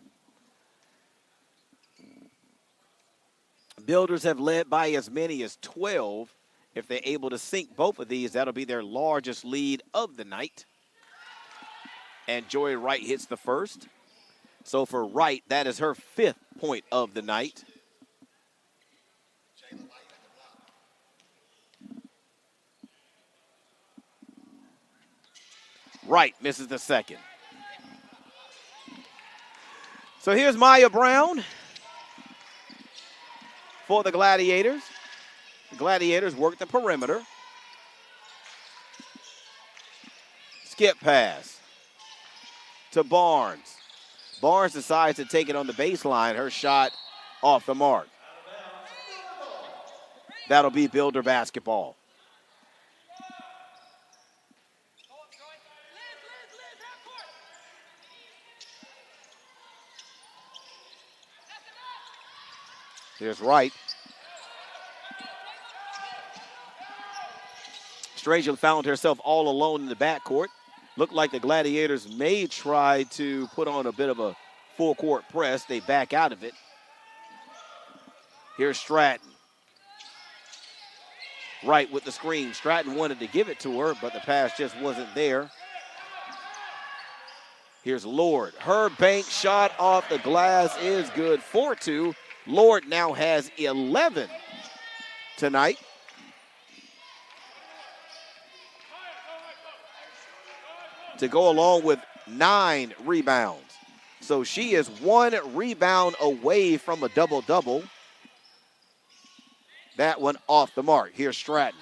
Builders have led by as many as 12. If they're able to sink both of these, that'll be their largest lead of the night. And Joy Wright hits the first. So for Wright, that is her fifth point of the night. Wright misses the second. So here's Maya Brown for the Gladiators. The Gladiators work the perimeter. Skip pass to Barnes. Barnes decides to take it on the baseline. Her shot off the mark. That'll be Builder basketball. Here's Wright. Stranger found herself all alone in the backcourt. Looked like the Gladiators may try to put on a bit of a full court press. They back out of it. Here's Stratton. Wright with the screen. Stratton wanted to give it to her, but the pass just wasn't there. Here's Lord. Her bank shot off the glass is good. 4-2. Lord now has 11 tonight. To go along with 9 rebounds. So she is 1 rebound away from a double-double. That one off the mark. Here's Stratton.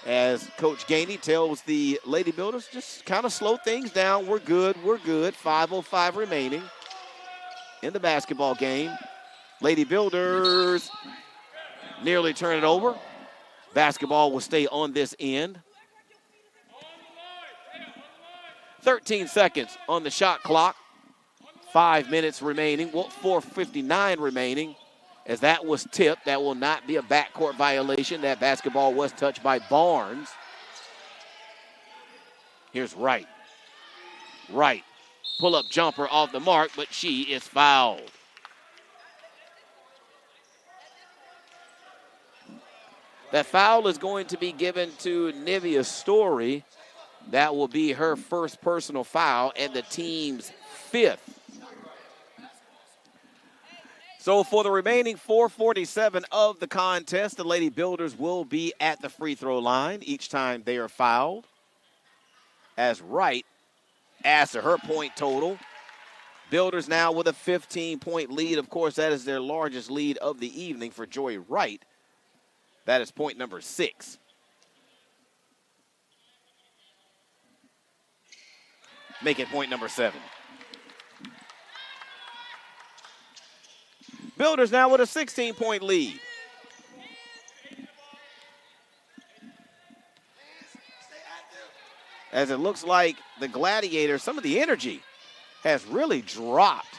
As Coach Gainey tells the Lady Builders, just kind of slow things down. We're good, we're good. 5:05 remaining in the basketball game. Lady Builders nearly turn it over. Basketball will stay on this end. 13 seconds on the shot clock. 5 minutes remaining. Well, 4:59 remaining. As that was tipped, that will not be a backcourt violation. That basketball was touched by Barnes. Here's Wright. Wright, pull-up jumper off the mark, but she is fouled. That foul is going to be given to Nivea Story. That will be her first personal foul and the team's fifth. So for the remaining 4:47 of the contest, the Lady Builders will be at the free throw line each time they are fouled. As Wright adds to her point total. Builders now with a 15-point lead. Of course, that is their largest lead of the evening for Joy Wright. That is point number 6. Make it point number 7. Builders now with a 16-point lead. As it looks like the Gladiators, some of the energy has really dropped.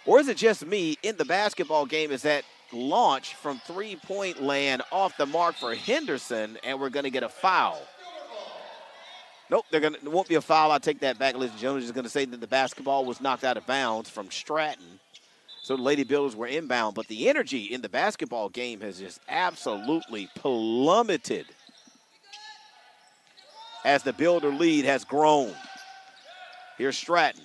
Or is it just me in the basketball game? Is that launch from three-point land off the mark for Henderson, and we're going to get a foul. Nope, it won't be a foul. I'll take that back, ladies and gentlemen. Just going to say that the basketball was knocked out of bounds from Stratton. So the Lady Builders were inbound, but the energy in the basketball game has just absolutely plummeted as the Builder lead has grown. Here's Stratton.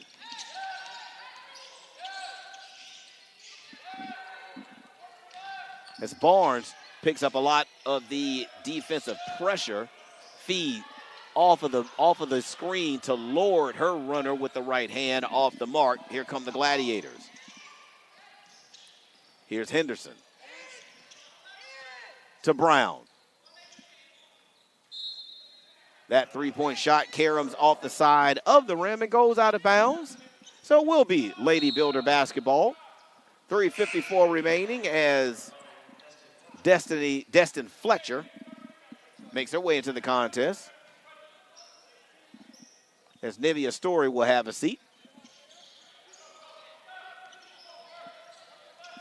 As Barnes picks up a lot of the defensive pressure, feed off of the screen to Lord, her runner with the right hand off the mark. Here come the Gladiators. Here's Henderson to Brown. That three-point shot caroms off the side of the rim and goes out of bounds. So it will be Lady Builder basketball. 3:54 remaining as Destin Fletcher makes her way into the contest. as Nivea Story will have a seat.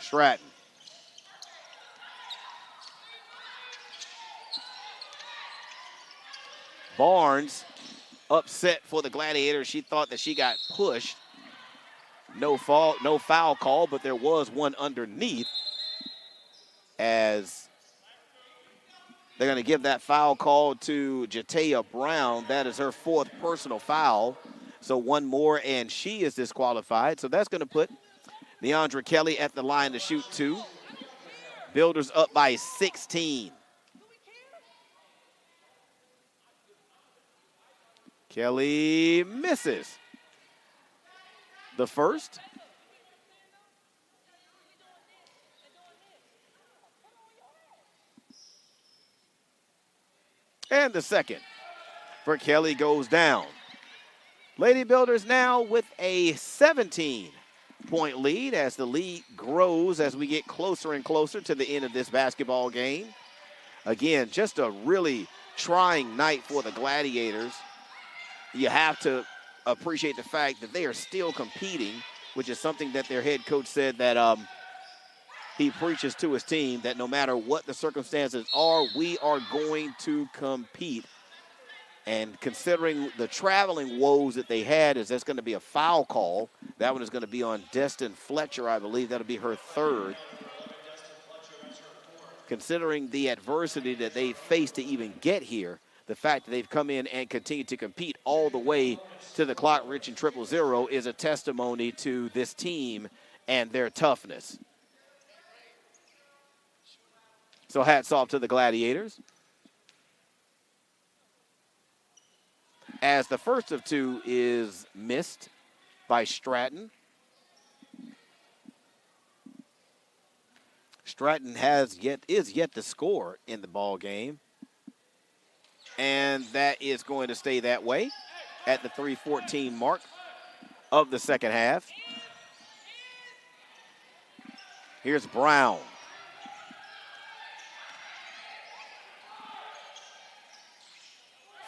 Stratton. Barnes upset for the Gladiators. She thought that she got pushed. No foul call, but there was one underneath, as they're going to give that foul call to Jatea Brown. That is her 4th personal foul. So one more, and she is disqualified. So that's going to put Neandra Kelly at the line to shoot 2. Builders up by 16. Kelly misses the first. And the second for Kelly goes down. Lady Builders now with a 17-point lead as the lead grows as we get closer and closer to the end of this basketball game. Again, just a really trying night for the Gladiators. You have to appreciate the fact that they are still competing, which is something that their head coach said that he preaches to his team, that no matter what the circumstances are, we are going to compete. And considering the traveling woes that they had, is that's going to be a foul call. That one is going to be on Destin Fletcher, I believe. That'll be her 3rd. Considering the adversity that they faced to even get here, the fact that they've come in and continued to compete all the way to the clock reaching 0-0 is a testimony to this team and their toughness. So hats off to the Gladiators. As the first of 2 is missed by Stratton. Stratton is yet to score in the ball game. And that is going to stay that way at the 3:14 mark of the second half. Here's Brown.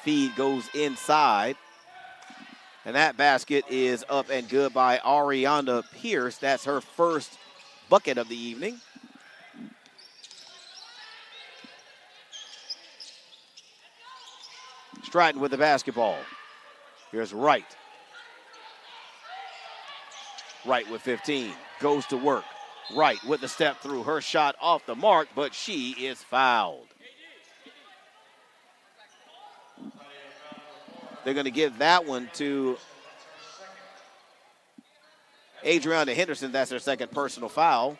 Feed goes inside. And that basket is up and good by Ariana Pierce. That's her first bucket of the evening. Stratton with the basketball. Here's Wright. Wright with 15. Goes to work. Wright with the step through. Her shot off the mark, but she is fouled. They're going to give that one to Adriana Henderson. That's their 2nd personal foul.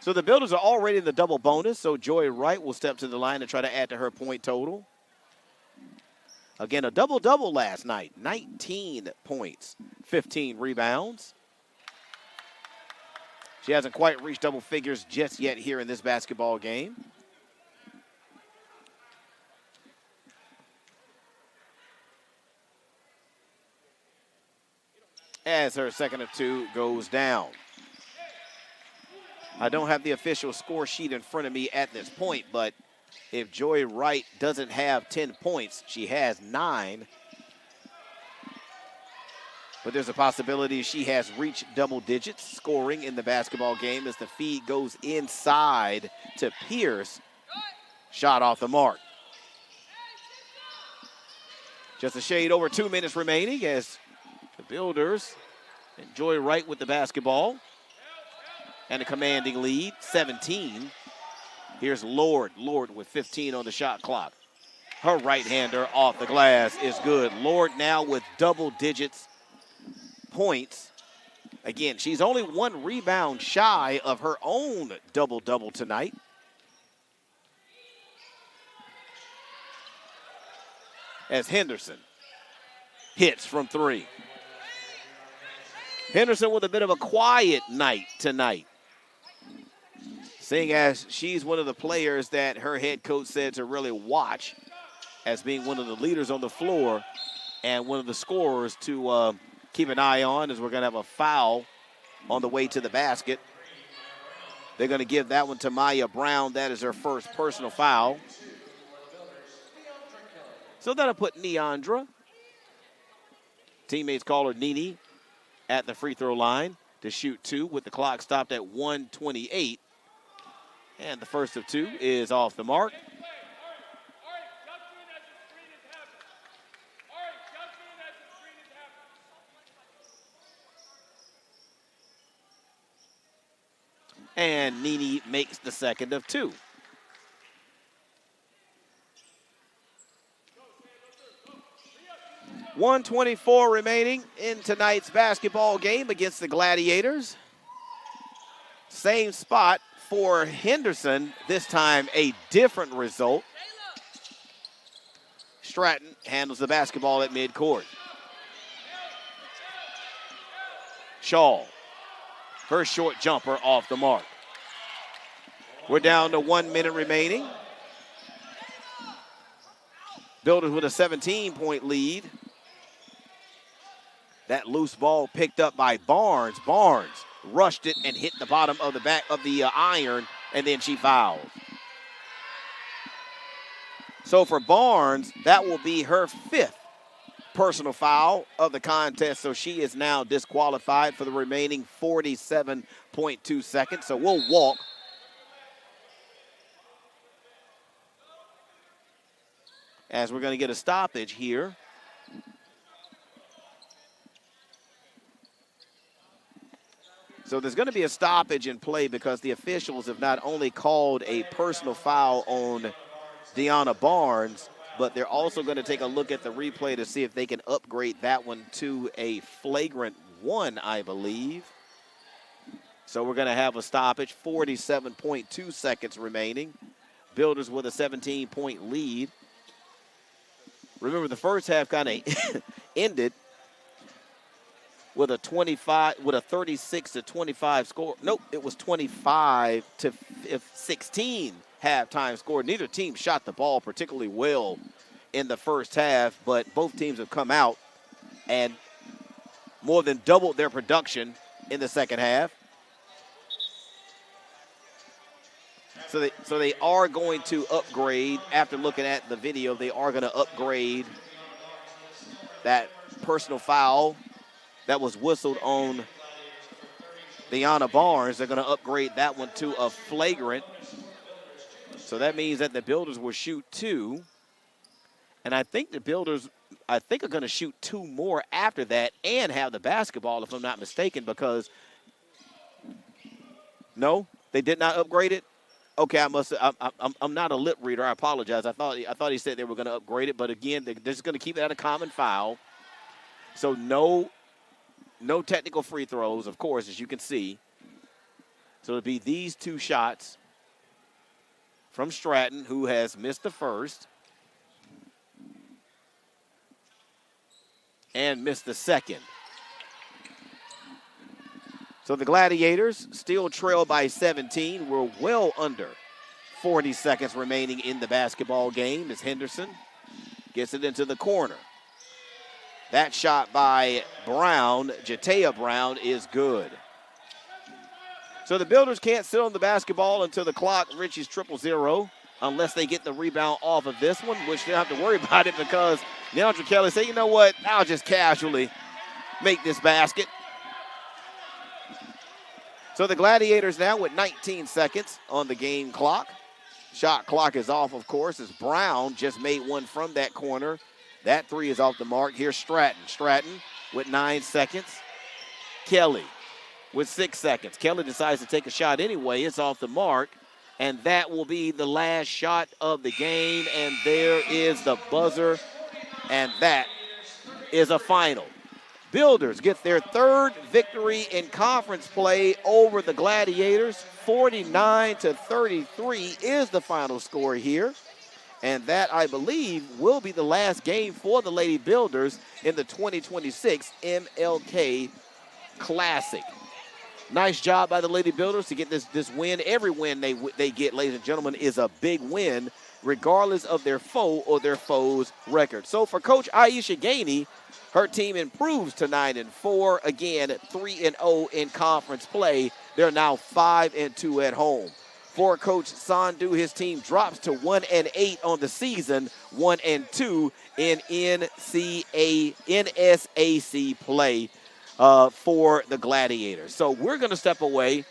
So the Builders are already in the double bonus, so Joy Wright will step to the line and try to add to her point total. Again, a double-double last night. 19 points, 15 rebounds. She hasn't quite reached double figures just yet here in this basketball game. As her 2nd of 2 goes down. I don't have the official score sheet in front of me at this point, but if Joy Wright doesn't have 10 points, she has 9. But there's a possibility she has reached double digits scoring in the basketball game as the feed goes inside to Pierce. Shot off the mark. Just a shade over 2 minutes remaining as the Builders and Joy Wright with the basketball. And a commanding lead, 17. Here's Lord. Lord with 15 on the shot clock. Her right-hander off the glass is good. Lord now with double digits points. Again, she's only 1 rebound shy of her own double-double tonight. As Henderson hits from 3. Henderson with a bit of a quiet night tonight, seeing as she's one of the players that her head coach said to really watch as being one of the leaders on the floor and one of the scorers to keep an eye on, as we're going to have a foul on the way to the basket. They're going to give that one to Maya Brown. That is her first personal foul. So that'll put Neandra Teammates call her Nene at the free throw line to shoot 2 with the clock stopped at 1:28. And the first of 2 is off the mark. And Nene makes the second of 2. .124 remaining in tonight's basketball game against the Gladiators. Same spot for Henderson, this time a different result. Stratton handles the basketball at midcourt. Shaw, her short jumper off the mark. We're down to 1 minute remaining. Builders with a 17-point lead. That loose ball picked up by Barnes. Barnes rushed it and hit the bottom of the back of the iron, and then she fouled. So for Barnes, that will be her 5th personal foul of the contest, so she is now disqualified for the remaining 47.2 seconds. So we'll walk. As we're going to get a stoppage here. So there's going to be a stoppage in play because the officials have not only called a personal foul on Deanna Barnes, but they're also going to take a look at the replay to see if they can upgrade that one to a flagrant 1, I believe. So we're going to have a stoppage, 47.2 seconds remaining. Builders with a 17-point lead. Remember, the first half kind of ended with a 36-25 score. Nope, it was 25-16 halftime score. Neither team shot the ball particularly well in the first half, but both teams have come out and more than doubled their production in the second half. So they are going to upgrade. After looking at the video, they are going to upgrade that personal foul that was whistled on Deanna Barnes. They're going to upgrade that one to a flagrant. So that means that the Builders will shoot 2. And I think the Builders, are going to shoot 2 more after that and have the basketball, if I'm not mistaken, because no, they did not upgrade it. Okay, I'm not a lip reader. I apologize. I thought he said they were going to upgrade it, but again, they're just going to keep it at a common foul. So no technical free throws, of course, as you can see. So it'll be these 2 shots from Stratton, who has missed the first and missed the second. So the Gladiators still trail by 17. We're well under 40 seconds remaining in the basketball game as Henderson gets it into the corner. That shot by Brown, Jatea Brown, is good. So the Builders can't sit on the basketball until the clock reaches 0-0 unless they get the rebound off of this one, which they don't have to worry about it because Neandra Kelly said, you know what, I'll just casually make this basket. So the Gladiators now with 19 seconds on the game clock. Shot clock is off, of course, as Brown just made one from that corner. That 3 is off the mark. Here's Stratton. Stratton with 9 seconds. Kelly with 6 seconds. Kelly decides to take a shot anyway. It's off the mark. And that will be the last shot of the game. And there is the buzzer. And that is a final. Builders get their 3rd victory in conference play over the Gladiators. 49-33 is the final score here. And that, I believe, will be the last game for the Lady Builders in the 2026 MLK Classic. Nice job by the Lady Builders to get this win. Every win they get, ladies and gentlemen, is a big win, regardless of their foe or their foe's record. So for Coach Aisha Gainey, her team improves to 9-4. Again, 3-0 in conference play. They're now 5-2 at home. For Coach Sandu, his team drops to 1-8 on the season, 1-2 in NSAC play for the Gladiators. So we're going to step away.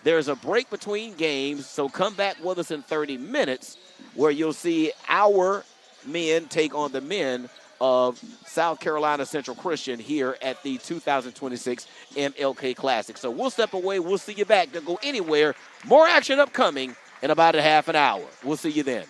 There's a break between games, so come back with us in 30 minutes where you'll see our men take on the men of South Carolina Central Christian here at the 2026 MLK Classic. So we'll step away. We'll see you back. Don't go anywhere. More action upcoming in about a half an hour. We'll see you then.